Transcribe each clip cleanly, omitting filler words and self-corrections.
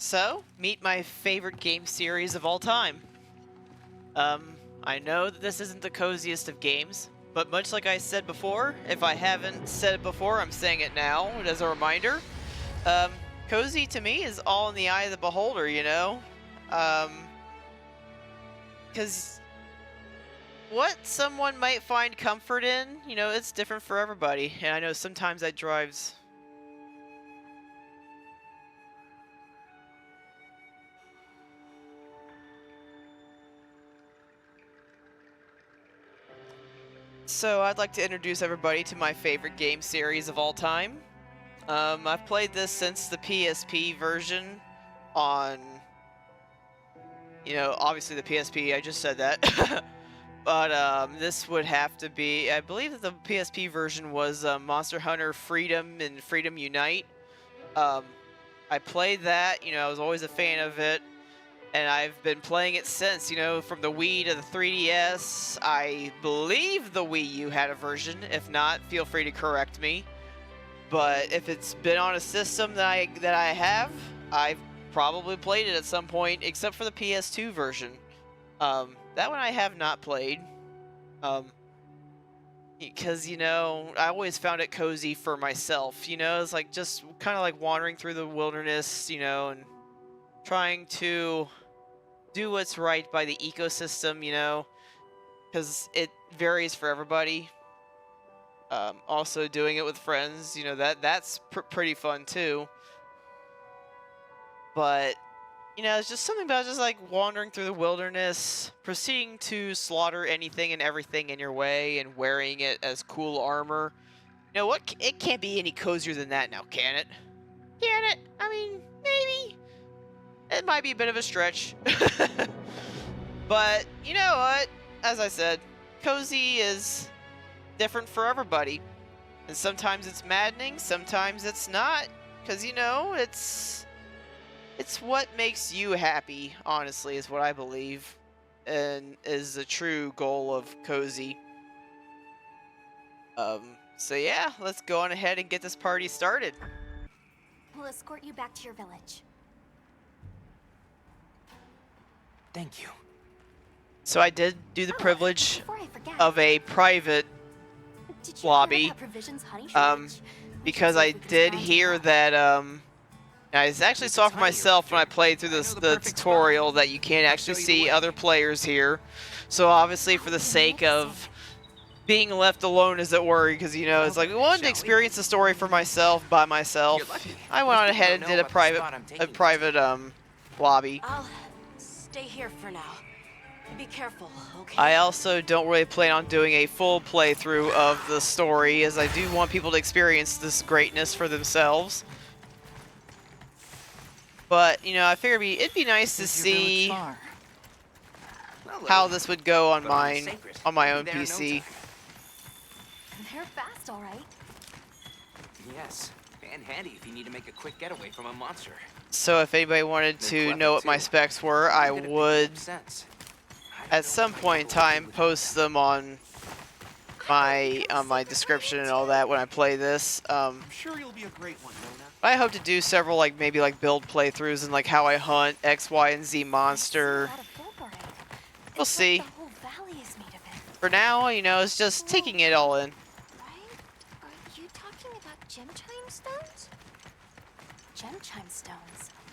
So, meet my favorite game series of all time. I know that this isn't the coziest of games, but much like I said before, if I haven't said it before, I'm saying it now as a reminder. Um, Cozy to me is all in the eye of the beholder, you know? Because what someone might find comfort in, you know, it's different for everybody. And I know sometimes that drives... So I'd like to introduce everybody to my favorite game series of all time. I've played this since the PSP version on, you know, obviously the PSP, I just said that. But this would have to be, I believe that the PSP version was Monster Hunter Freedom and Freedom Unite. I played that, you know, I was always a fan of it. And I've been playing it since, you know, from the Wii to the 3DS. I believe the Wii U had a version. If not, feel free to correct me. But if it's been on a system that I have, I've probably played it at some point, except for the PS2 version. That one I have not played. Because, you know, I always found it cozy for myself. You know, it's like just kind of like wandering through the wilderness, you know, and trying to do what's right by the ecosystem, you know, because it varies for everybody. Also doing it with friends, you know, that's pretty fun too. But, you know, it's just something about just like wandering through the wilderness, proceeding to slaughter anything and everything in your way and wearing it as cool armor. You know what? It can't be any cozier than that now, can it? Can it? I mean, maybe. It might be a bit of a stretch. But, you know what? As I said, cozy is different for everybody. And sometimes it's maddening, sometimes it's not. Because, you know, it's what makes you happy, honestly, is what I believe. And is the true goal of cozy. So yeah, let's go on ahead and get this party started. We'll escort you back to your village. Thank you. So I did do the privilege of a private lobby, because I did hear that, I actually saw for myself when I played through the tutorial that you can't actually see other players here. So obviously for the sake of being left alone, as it were, because, you know, it's like I wanted to experience the story for myself, by myself, I went on ahead and did a private lobby. I'll stay here for now. Be careful, okay? I also don't really plan on doing a full playthrough of the story, as I do want people to experience this greatness for themselves. But, you know, I figured it'd be nice to see how this would go on my own PC. They're fast, all right. Yes, and handy if you need to make a quick getaway from a monster. So if anybody wanted to know what my specs were, I would, at some point in time, post them on my description and all that when I play this. I'm sure you'll be a great one, Nona. I hope to do several, maybe build playthroughs and how I hunt X, Y, and Z monster. We'll see. For now, you know, it's just taking it all in. Right? Are you talking about gem chime stones? Gem chime stones?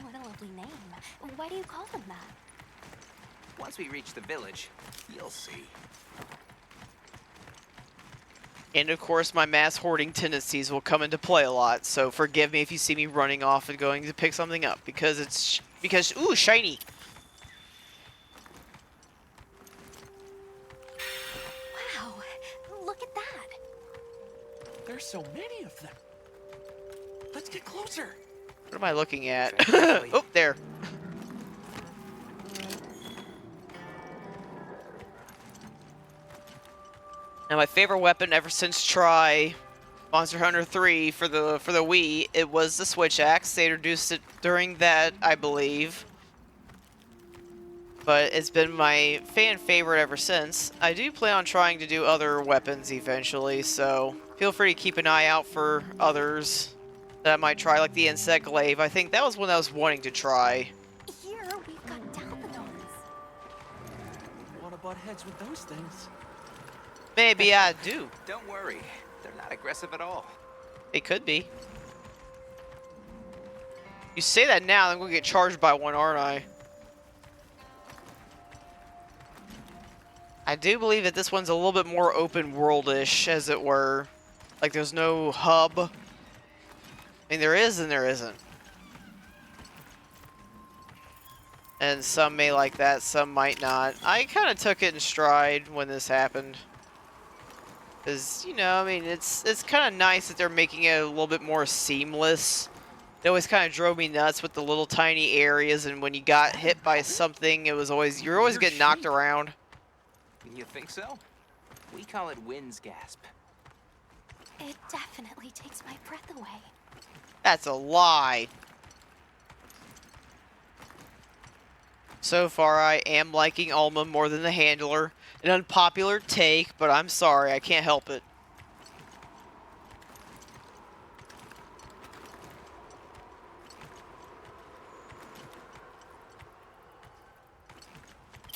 What a lovely name. Why do you call them that? Once we reach the village, you'll see. And of course, my mass hoarding tendencies will come into play a lot, so forgive me if you see me running off and going to pick something up, because ooh, shiny! Wow, look at that. There's so many of them. Let's get closer. What am I looking at? Oh, there. Now, my favorite weapon ever since Monster Hunter 3 for the Wii, it was the switch axe. They introduced it during that, I believe. But it's been my fan favorite ever since. I do plan on trying to do other weapons eventually, so feel free to keep an eye out for others that I might try, like the insect glaive. I think that was one I was wanting to try. Here, we've got Dalpidons. Want to butt heads with those things? Maybe I do. Don't worry, they're not aggressive at all. It could be. You say that now, I'm gonna get charged by one, aren't I? I do believe that this one's a little bit more open world-ish, as it were. Like there's no hub. I mean, there is and there isn't. And some may like that, some might not. I kind of took it in stride when this happened. Because, you know, I mean, it's kind of nice that they're making it a little bit more seamless. It always kind of drove me nuts with the little tiny areas, and when you got hit by something, it was always, you're always getting knocked around. You think so? We call it wind's gasp. It definitely takes my breath away. That's a lie. So far, I am liking Omen more than the handler. An unpopular take, but I'm sorry, I can't help it.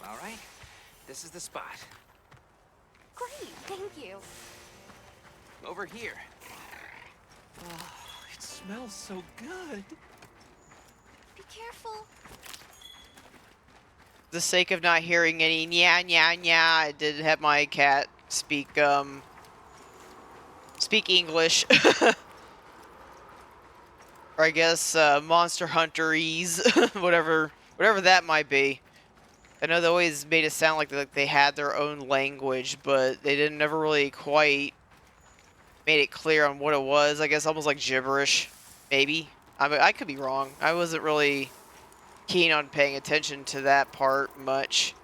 All right, this is the spot. Great, thank you. Over here. Oh, it smells so good. Be careful. For the sake of not hearing any nya nya nya, I did have my cat speak English. Or I guess Monster Hunter-ese, whatever that might be. I know they always made it sound like they had their own language, but they didn't never really quite made it clear on what it was. I guess almost like gibberish, maybe. I mean, I could be wrong. I wasn't really keen on paying attention to that part much.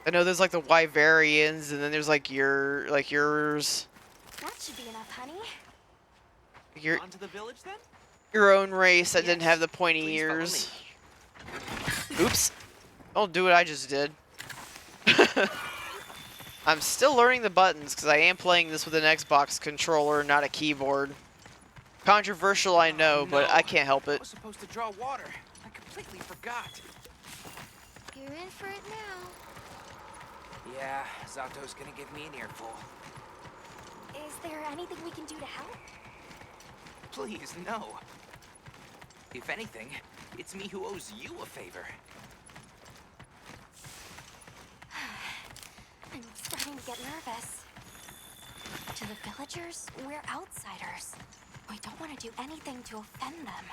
I know there's like the Wyverians, and then there's like yours. That should be enough, honey. On to the village then? Your own race that didn't Yes, have the pointy please follow ears. Oops. Don't do what I just did. I'm still learning the buttons because I am playing this with an Xbox controller, not a keyboard. Controversial, I know, but I can't help I it. was supposed to draw water. I completely forgot. You're in for it now. Yeah, Zato's gonna give me an earful. Is there anything we can do to help? Please, no. If anything, it's me who owes you a favor. I'm starting to get nervous. To the villagers, we're outsiders. We don't want to do anything to offend them.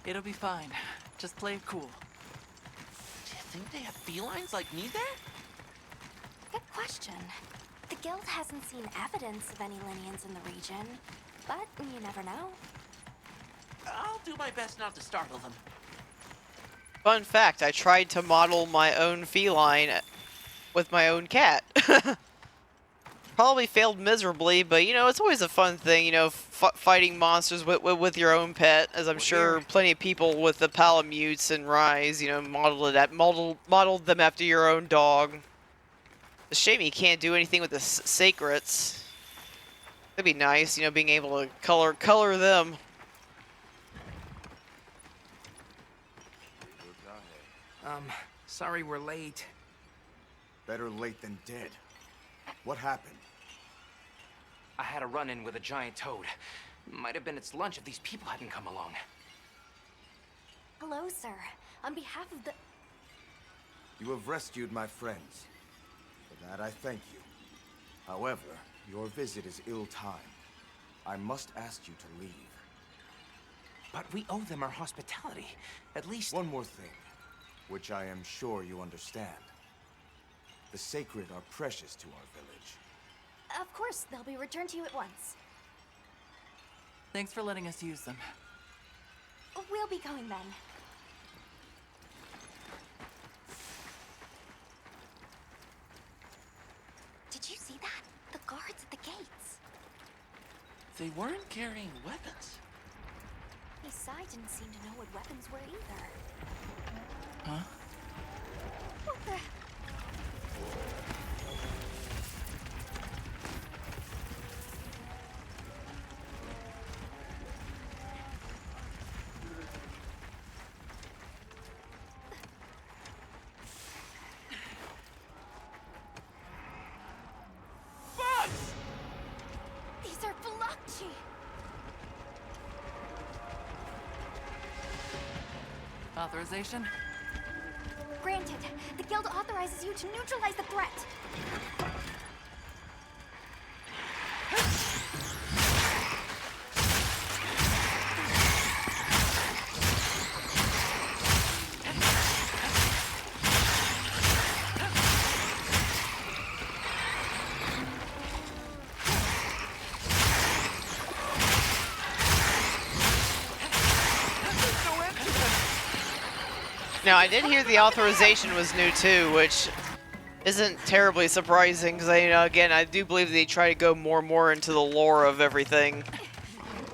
It'll be fine. Just play it cool. Do you think they have felines like me there? Good question. The guild hasn't seen evidence of any lineans in the region, but you never know. I'll do my best not to startle them. Fun fact, I tried to model my own feline with my own cat. Probably failed miserably, but you know, it's always a fun thing, you know, fighting monsters with your own pet, as I'm sure plenty of people with the Palamutes and Rise, you know, modeled them after your own dog. It's a shame you can't do anything with the Sacrets. That'd be nice, you know, being able to color them. Sorry we're late. Better late than dead. What happened? I had a run-in with a giant toad. Might have been its lunch if these people hadn't come along. Hello, sir. On behalf of the... You have rescued my friends. For that I thank you. However, your visit is ill-timed. I must ask you to leave. But we owe them our hospitality. At least... One more thing, which I am sure you understand. The sacred are precious to our village. Of course, they'll be returned to you at once. Thanks for letting us use them. We'll be going then. Did you see that? The guards at the gates. They weren't carrying weapons. Isai didn't seem to know what weapons were either. Huh? What the... Authorization? Granted, the guild authorizes you to neutralize the threat. Now, I did hear the authorization was new too, which isn't terribly surprising, because, you know, again, I do believe they try to go more and more into the lore of everything,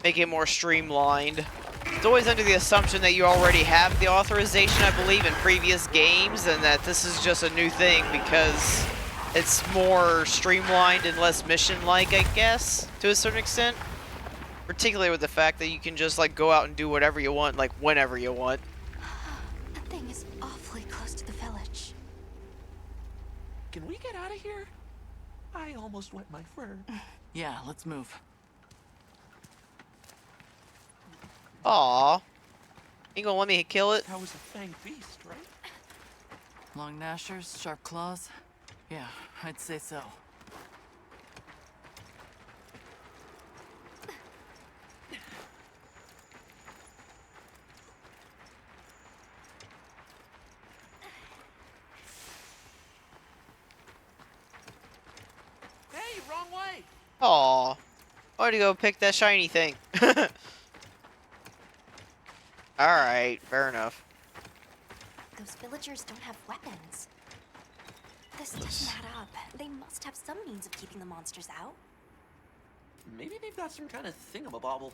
make it more streamlined. It's always under the assumption that you already have the authorization, I believe, in previous games, and that this is just a new thing because it's more streamlined and less mission-like, I guess, to a certain extent. Particularly with the fact that you can just, like, go out and do whatever you want, like, whenever you want. That thing is awfully close to the village. Can we get out of here? I almost wet my fur. Yeah, let's move. Aw. You gonna let me kill it? That was a fang beast, right? Long gnashers, sharp claws. Yeah, I'd say so. Hey, wrong way! Aw. Why'd you go pick that shiny thing? Alright, fair enough. Those villagers don't have weapons. This doesn't add up. They must have some means of keeping the monsters out. Maybe they've got some kind of thingamabobble.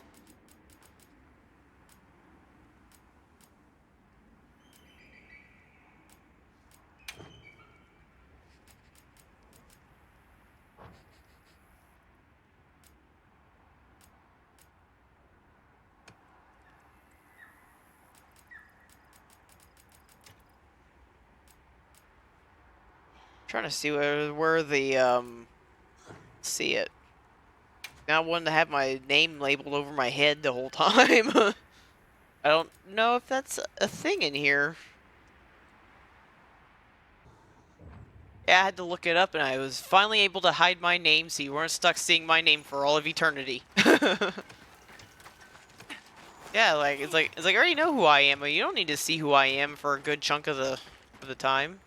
Trying to see where the see it. Now I wanted to have my name labeled over my head the whole time. I don't know if that's a thing in here. Yeah, I had to look it up, and I was finally able to hide my name, so you weren't stuck seeing my name for all of eternity. Yeah, like it's like I already know who I am, but you don't need to see who I am for a good chunk of the time.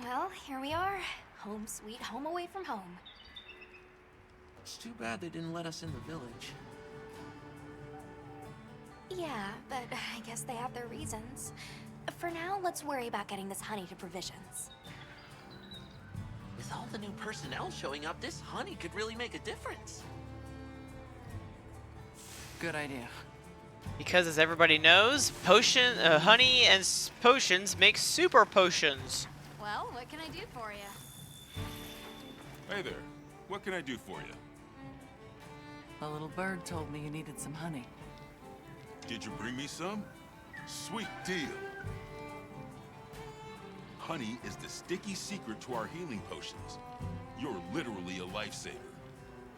Well, here we are. Home sweet home away from home. It's too bad they didn't let us in the village. Yeah, but I guess they have their reasons. For now, let's worry about getting this honey to provisions. With all the new personnel showing up, this honey could really make a difference. Good idea. Because as everybody knows, honey and potions make super potions. Well, what can I do for you? Hey there. What can I do for you? A little bird told me you needed some honey. Did you bring me some? Sweet deal. Honey is the sticky secret to our healing potions. You're literally a lifesaver.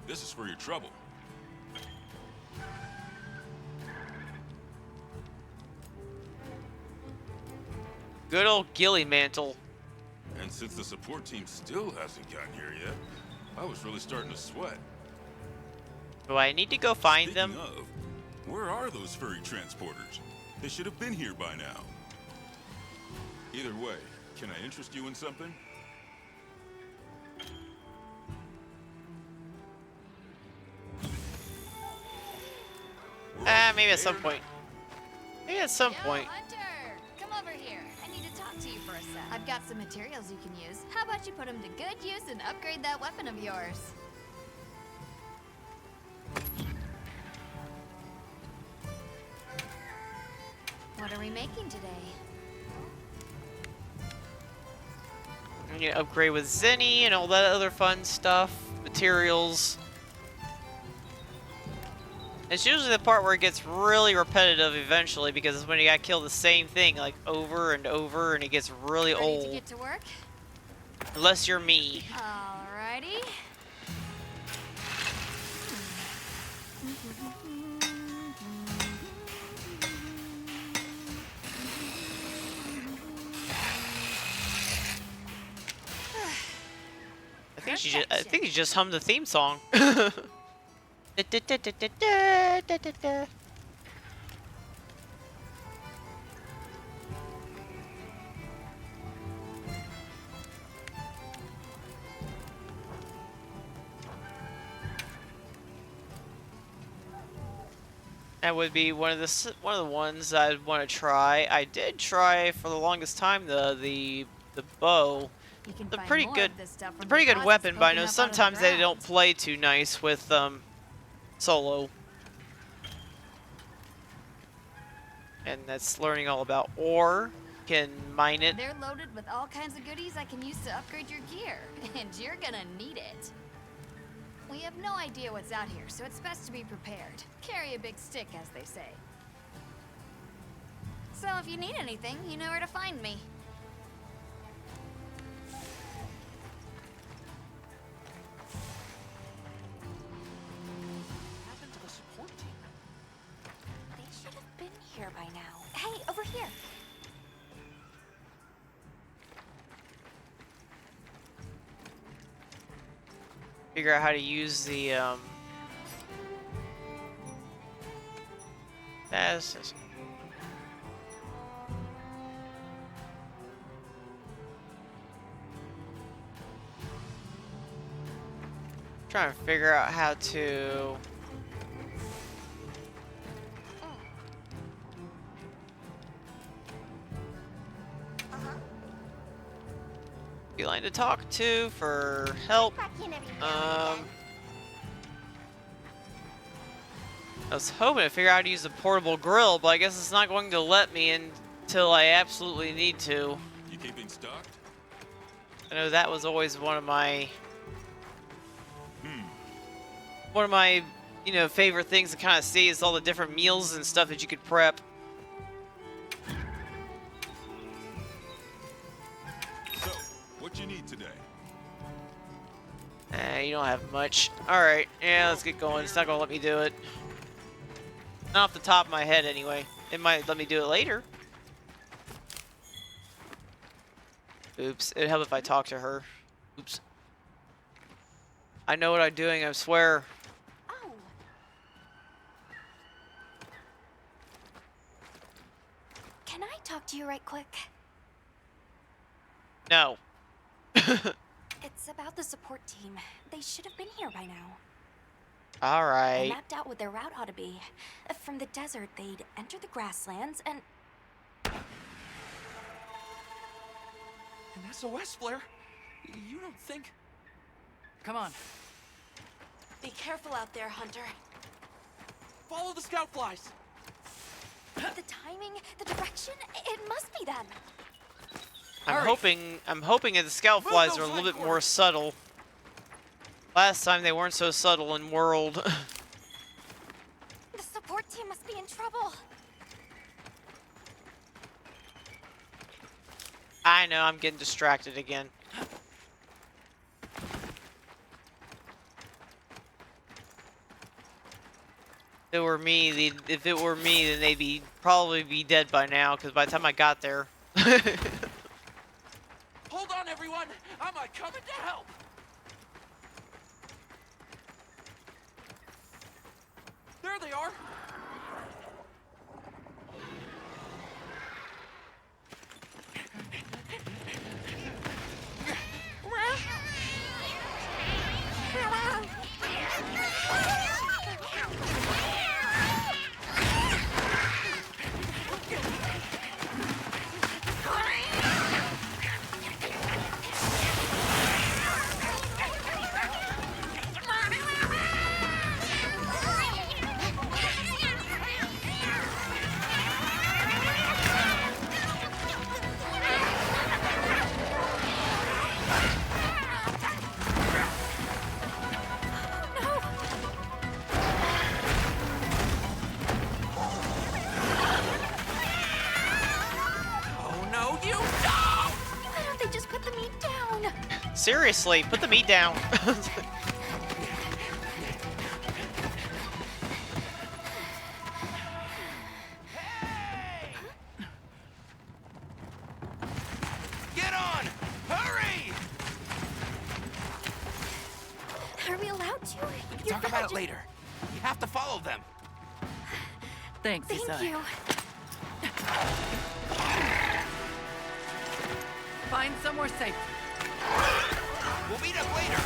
This is for your trouble. Good old Gilly Mantle. And since the support team still hasn't gotten here yet, I was really starting to sweat. Do I need to go find them? Speaking of, where are those furry transporters? They should have been here by now. Either way, can I interest you in something? Maybe at some point. Maybe at some point. Hunter, come over here. I need to talk to you for a sec. I've got some materials you can use. How about you put them to good use and upgrade that weapon of yours? What are we making today? I'm gonna upgrade with Zenny and all that other fun stuff. Materials. It's usually the part where it gets really repetitive eventually, because it's when you gotta kill the same thing like over and over, and it gets really Ready old. to get to work? Unless you're me. Alrighty. I think you just hummed the theme song. That would be one of the ones I'd want to try. I did try for the longest time the bow. You can It's a find pretty more good, of this stuff it's a from pretty good deposits weapon, but I poking know up out of the sometimes they ground. don't play too nice with solo. And that's learning all about ore. Can mine it. They're loaded with all kinds of goodies I can use to upgrade your gear, and you're gonna need it. We have no idea what's out here, so it's best to be prepared. Carry a big stick, as they say. So if you need anything, you know where to find me. What happened to the support team? They should have been here by now. Hey, over here. Figure out how to use the that's trying to figure out how to feline to talk to for help. I was hoping to figure out how to use the portable grill, but I guess it's not going to let me until I absolutely need to. You keeping stocked? I know that was always one of my favorite things to kind of see is all the different meals and stuff that you could prep. So, what you need today? You don't have much. Alright, yeah, let's get going. It's not going to let me do it. Not off the top of my head, anyway. It might let me do it later. Oops, it'd help if I talk to her. Oops. I know what I'm doing, I swear. Oh. Can I talk to you right quick? No. It's about the support team. They should have been here by now. I Alright. mapped out what their route ought to be. From the desert, they'd enter the grasslands and... An SOS flare? You don't think? Come on, Be careful out there, Hunter. follow the scout flies. The timing, the direction, it must be them. I'm hoping that the scout Move flies those are a little bit hindquarters. more subtle. Last time they weren't so subtle in World. The support team must be in trouble. I know, I'm getting distracted again. If it were me, then they'd probably be dead by now, because by the time I got there. Hold on, everyone. I'm coming to help. There they are. Seriously, put the meat down. Get on! Hurry! Are we allowed to? We can talk about it later. We have to follow them. Thanks, Thank Isai. you. Find somewhere safe. We'll meet up later.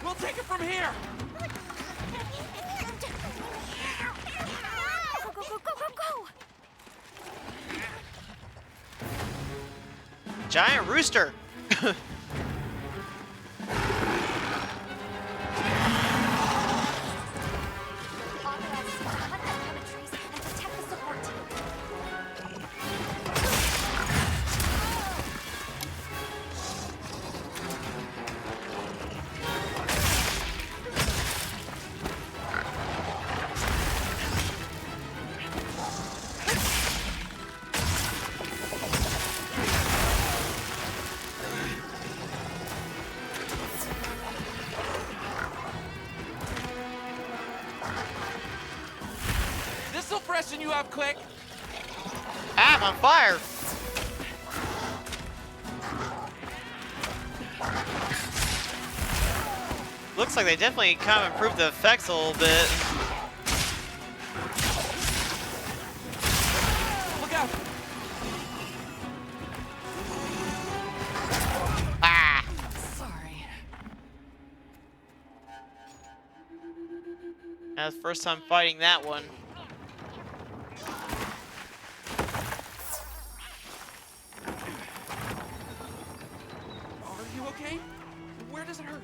We'll take it from here. Go, go, go, go, go, go! Giant rooster. Authorizes you to hunt that cover trees and protect the support team. This'll freshen you up quick. Ah, I'm on fire. Looks like they definitely kind of improved the effects a little bit. Look out. Ah! Sorry. That's the first time fighting that one. Are you okay? Where does it hurt?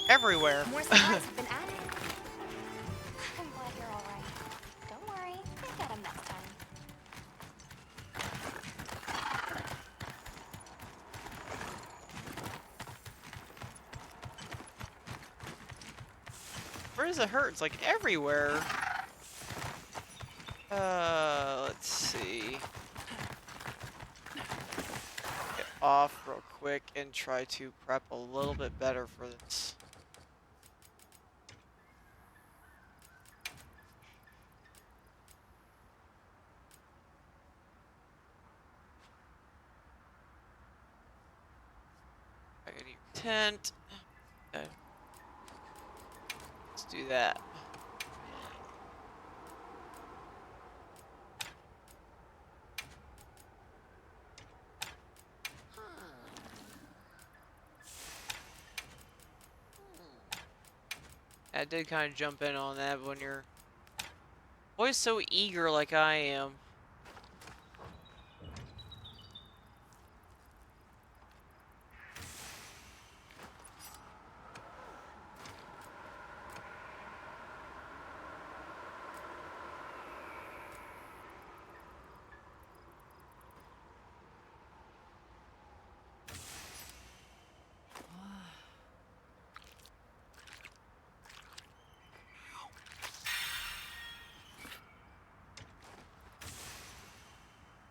Everywhere. More supplies have been added. I'm glad you're all right. Don't worry, I'll get him next time. Where does it hurt? It's like everywhere. Let's see. Get off real quick and try to prep a little bit better for this. I gotta need tent. Okay. Let's do that. I did kind of jump in on that when you're always so eager like I am.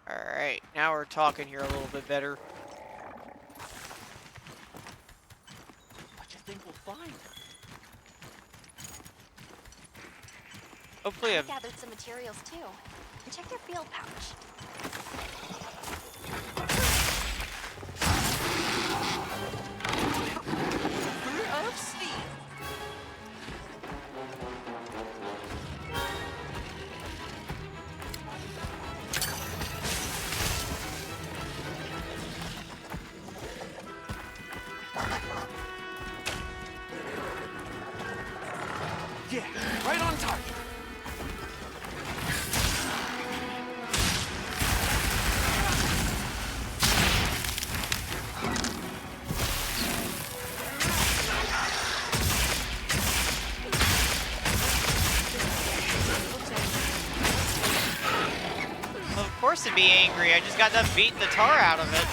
Alright, now we're talking here a little bit better. What you think we'll find? Hopefully I've I've... gathered some materials too. And check your field pouch. Fruit of steam. Yeah, right on target. to be angry. I just got done beating the tar out of it.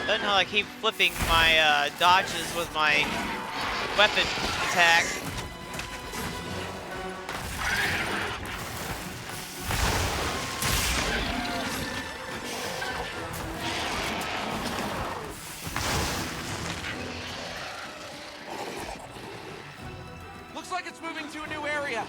Doesn't know I keep flipping my dodges with my weapon attack. Looks like it's moving to a new area.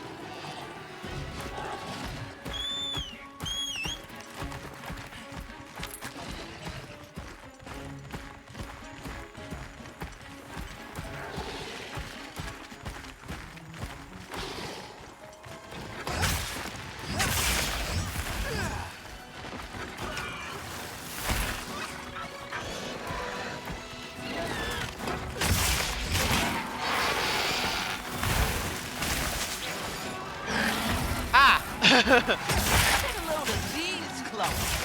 Get a load of these clowns.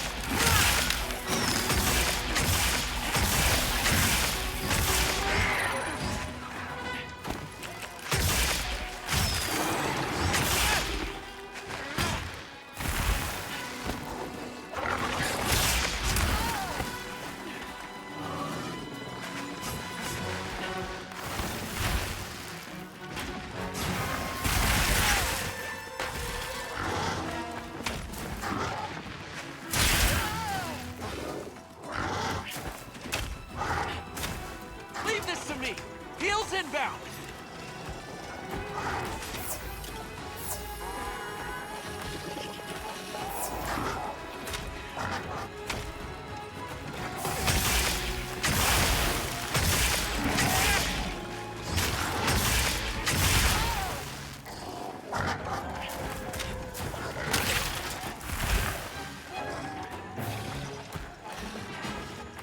Leave this to me. Heels inbound.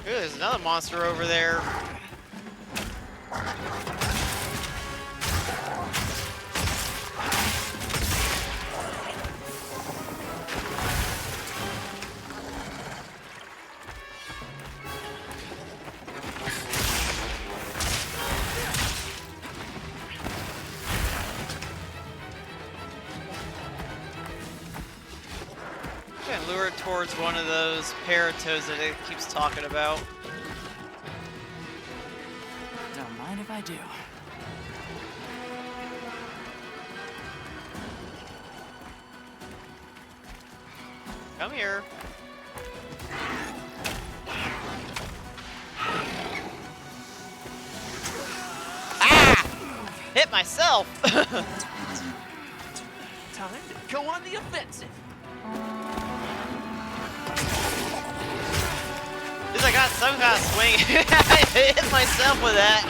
Ooh, there's another monster over there. And lure it towards one of those paratoes that it keeps talking about. Don't mind if I do. Come here. Ah! Hit myself! Time to go on the offensive. At least I got some kind of swing. I hit myself with that.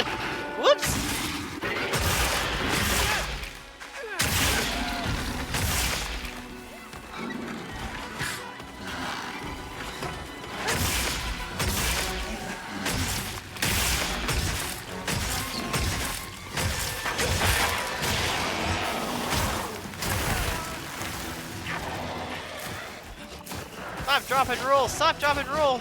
Whoops! Stop, drop, and roll! Stop, drop, and roll!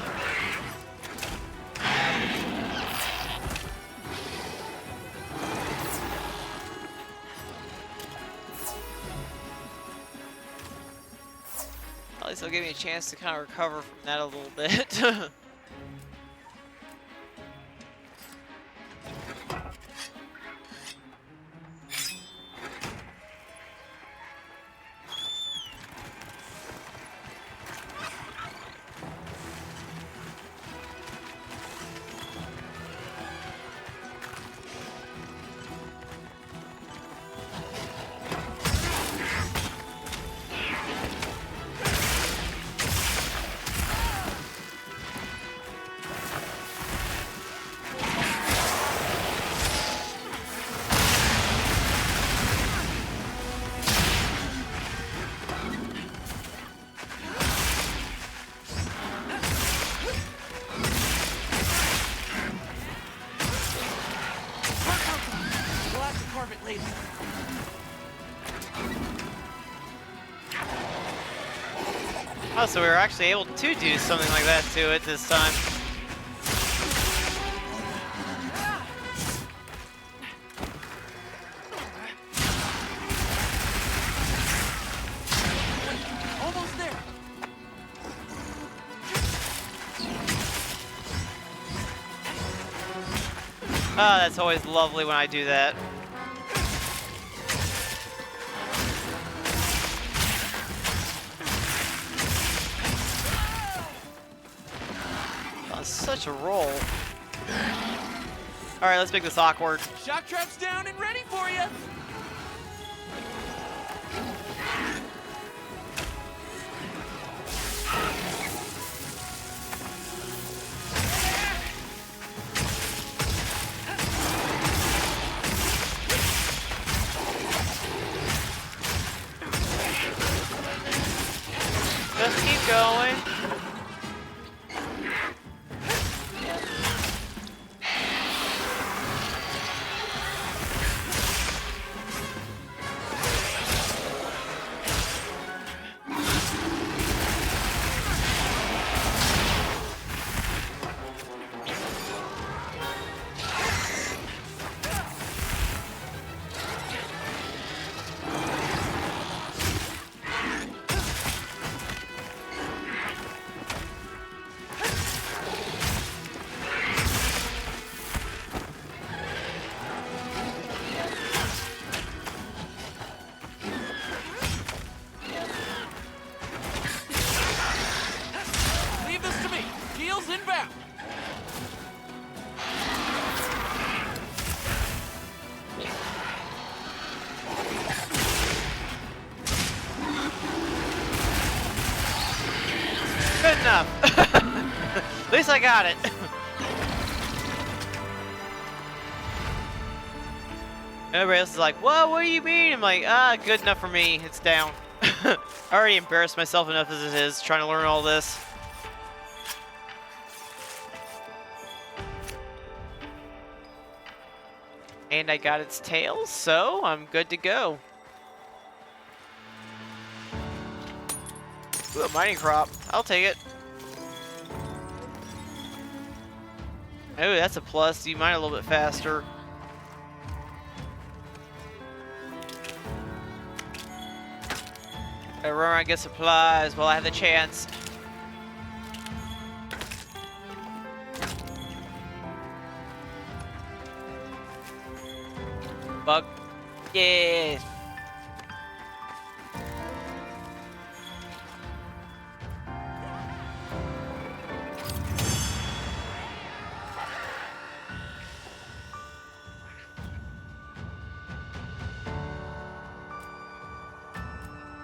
At least it'll give me a chance to kind of recover from that a little bit. We'll have to carve it later. Oh, so we were actually able to do something like that to it this time. Ah, that's always lovely when I do that. On such a roll. Alright, let's make this awkward. Shock trap's down and ready for you. Just keep going. Leave this to me. Heels inbound. Good enough. At least I got it. Everybody else is like, "Whoa, what do you mean?" I'm like, "Ah, good enough for me. It's down." I already embarrassed myself enough as it is trying to learn all this. And I got its tail, so I'm good to go. Ooh, a mining crop. I'll take it. Oh, that's a plus. You mine a little bit faster. Gotta run around and get supplies while I have the chance. Bug. Yeah.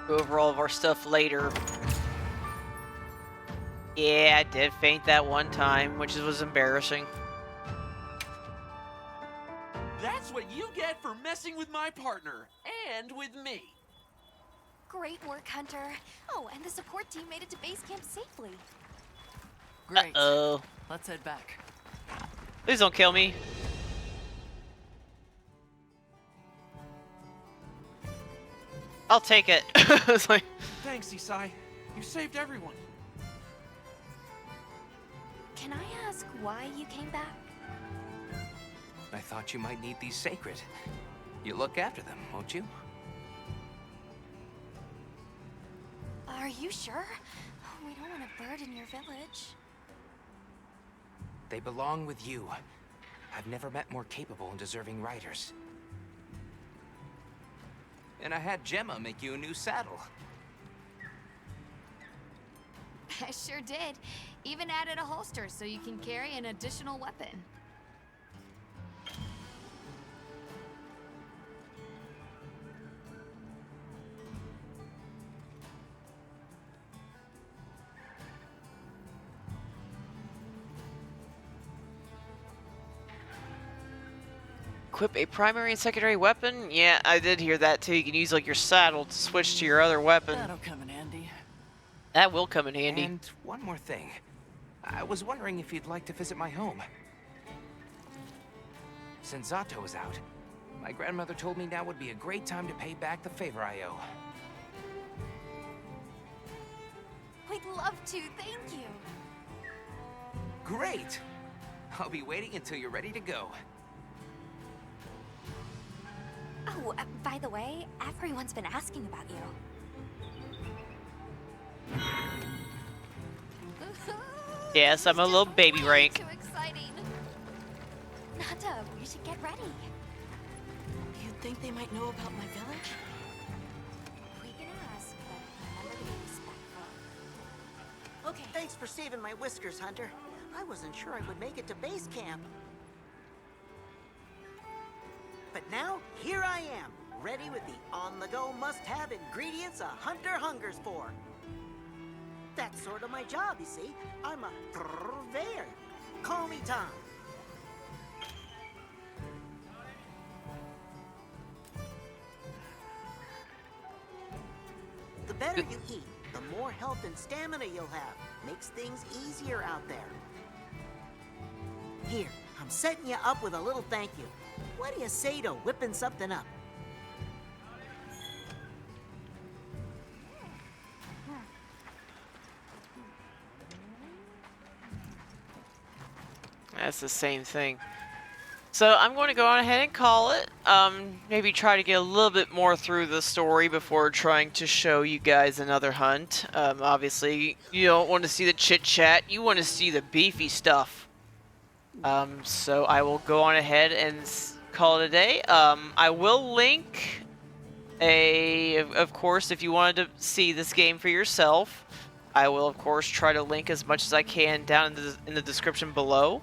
Go over all of our stuff later. Yeah, I did faint that one time, which was embarrassing. That's what you get for messing with my partner and with me. Great work, Hunter. Oh, and the support team made it to base camp safely. Great. Uh-oh. Let's head back. Please don't kill me. I'll take it. It's like, Thanks, Isai. You saved everyone. Can I ask why you came back? I thought you might need these sacred. You look after them, won't you? Are you sure? We don't want to burden your village. They belong with you. I've never met more capable and deserving riders. And I had Gemma make you a new saddle. I sure did. Even added a holster so you can carry an additional weapon. equip a primary and secondary weapon? Yeah, I did hear that too. You can use like your saddle to switch to your other weapon. That'll come in handy. That will come in handy. And one more thing. I was wondering if you'd like to visit my home. Since Zato is out, my grandmother told me now would be a great time to pay back the favor I owe. We'd love to, thank you. Great! I'll be waiting until you're ready to go. Oh, by the way, everyone's been asking about you. Yes, I'm a little baby rank. Too exciting. Not Santa. We should get ready. You think they might know about my village? We can ask, but remember to be respectful. Okay. Thanks for saving my whiskers, Hunter. I wasn't sure I would make it to base camp. But now, here I am, ready with the on-the-go must-have ingredients a hunter hungers for. That's sort of my job, you see. I'm a purveyor. Call me Tom. The better you eat, the more health and stamina you'll have. Makes things easier out there. Here, I'm setting you up with a little thank you. What do you say to whipping something up? That's the same thing. So I'm going to go on ahead and call it. Maybe try to get a little bit more through the story before trying to show you guys another hunt. Obviously, you don't want to see the chit-chat. You want to see the beefy stuff. So I will go on ahead and call it a day. I will link of course, if you wanted to see this game for yourself, I will, of course, try to link as much as I can down in the description below.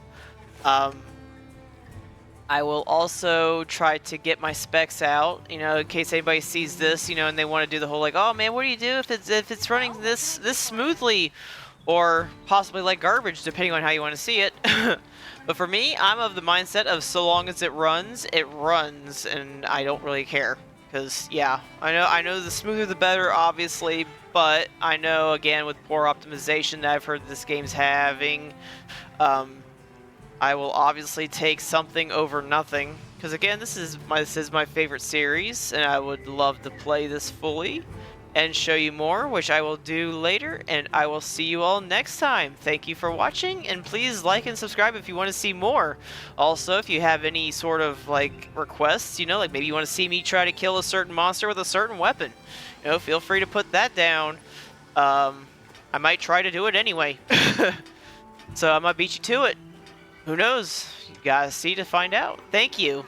I will also try to get my specs out, you know, in case anybody sees this, you know, and they want to do the whole like, oh man, what do you do if it's running this smoothly, or possibly like garbage, depending on how you want to see it. But for me, I'm of the mindset of so long as it runs, and I don't really care. Because yeah, I know the smoother the better, obviously, but I know again with poor optimization that I've heard this game's having. I will obviously take something over nothing, because again, this is my favorite series, and I would love to play this fully and show you more, which I will do later, and I will see you all next time. Thank you for watching, and please like and subscribe if you want to see more. Also, if you have any sort of like requests, you know, like maybe you want to see me try to kill a certain monster with a certain weapon, you know, feel free to put that down. I might try to do it anyway. So I might beat you to it. Who knows? You gotta see to find out. Thank you.